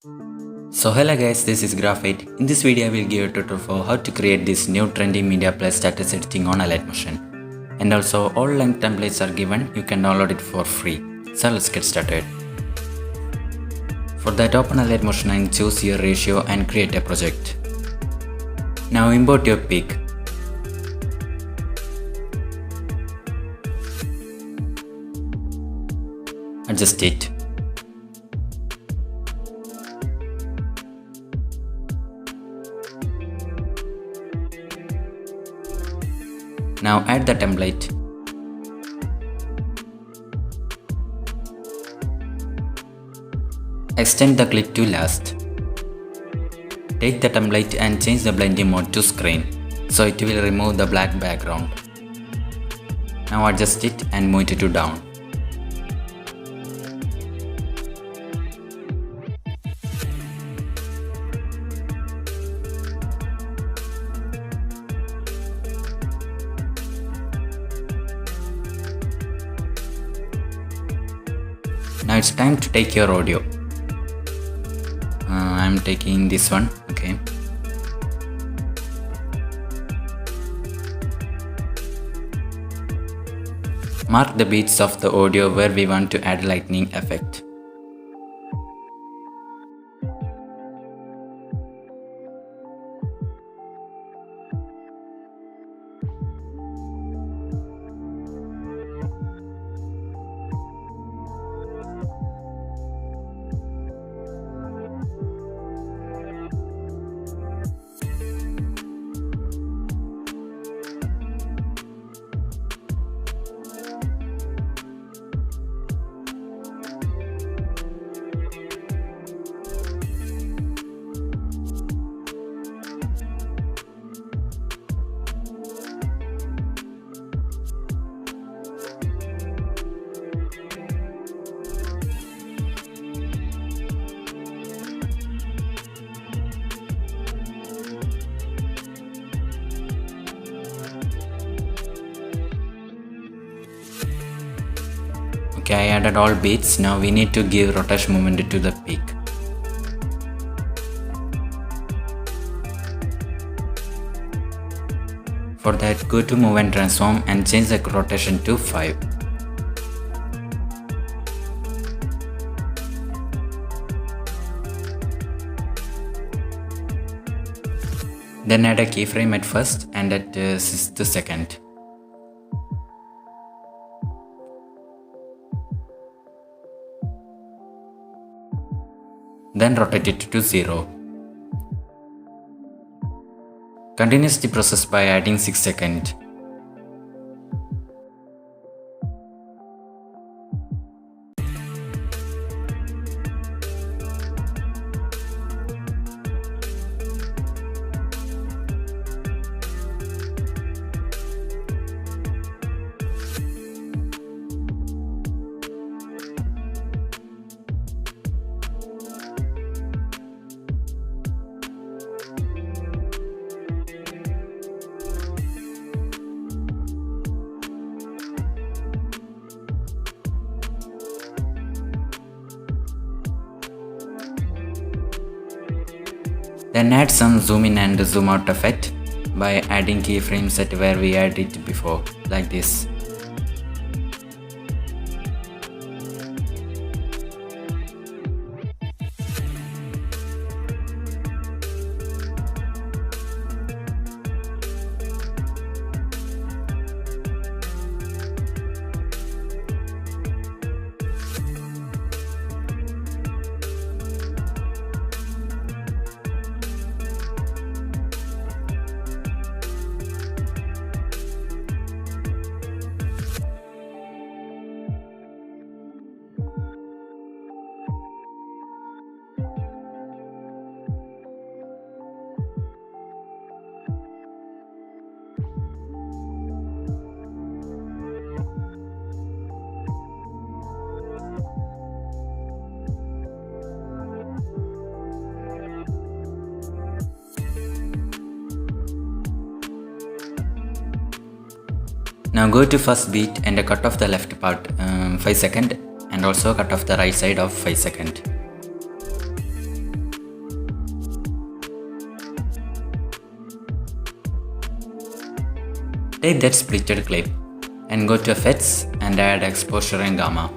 So hello guys, this is ģᴏᴜ. In this video I will give a tutorial for how to create this new trendy media player status editing on Alight Motion. And also all length templates are given, you can download it for free. So let's get started. For that, open Alight Motion and choose your ratio and create a project. Now import your pic. Adjust it. Now add the template. Extend the clip to last. Take the template and change the blending mode to screen, so it will remove the black background. Now adjust it and move it to down. Now it's time to take your audio. I'm taking this one, okay. Mark the beats of the audio where we want to add lightning effect. Okay, I added all beats. Now we need to give rotation movement to the peak. For that, go to move and transform and change the rotation to 5. Then add a keyframe at first and at 6th second. Then rotate it to 0. Continues the process by adding 6 seconds. Then add some zoom in and zoom out effect by adding keyframes at where we added it before, like this. Now go to first beat and cut off the left part 5 seconds and also cut off the right side of 5 seconds. Take that splitted clip and go to effects and add exposure and gamma.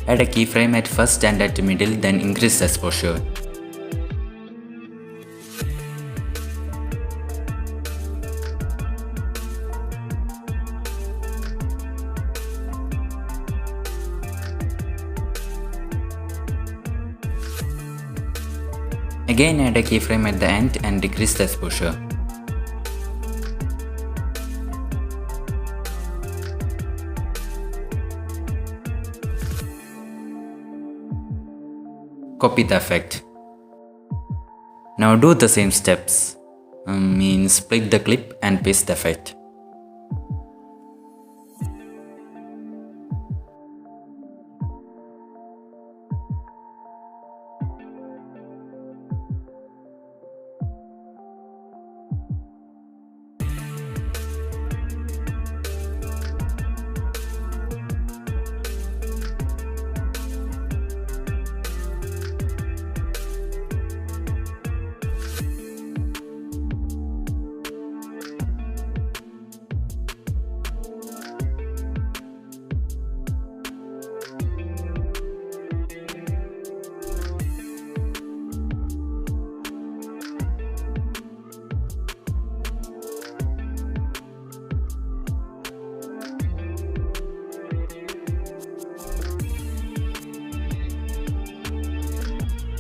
Add a keyframe at first and at middle, then increase the exposure. Again add a keyframe at the end and decrease the exposure. Copy the effect. Now do the same steps. Means split the clip and paste the effect.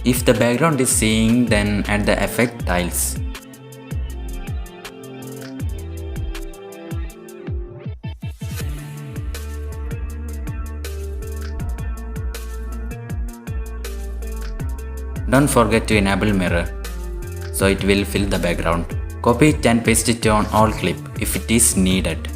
If the background is seeing, then add the effect tiles. Don't forget to enable mirror, so it will fill the background. Copy it and paste it on all clip if it is needed.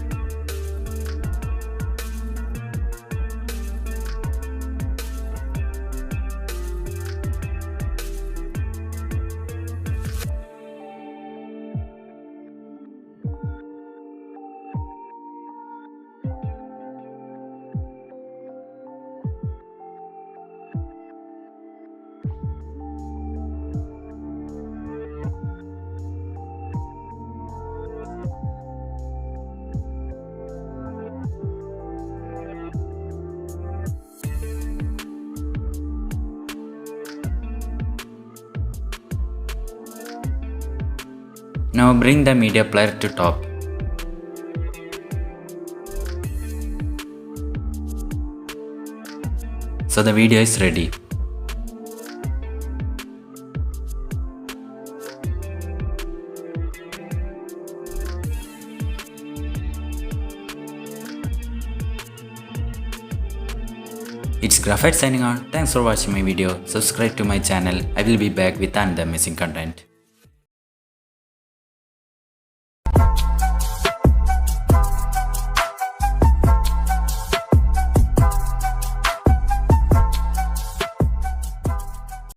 Now bring the media player to top. So the video is ready. It's Graphite signing on. Thanks for watching my video. Subscribe to my channel. I will be back with another amazing content.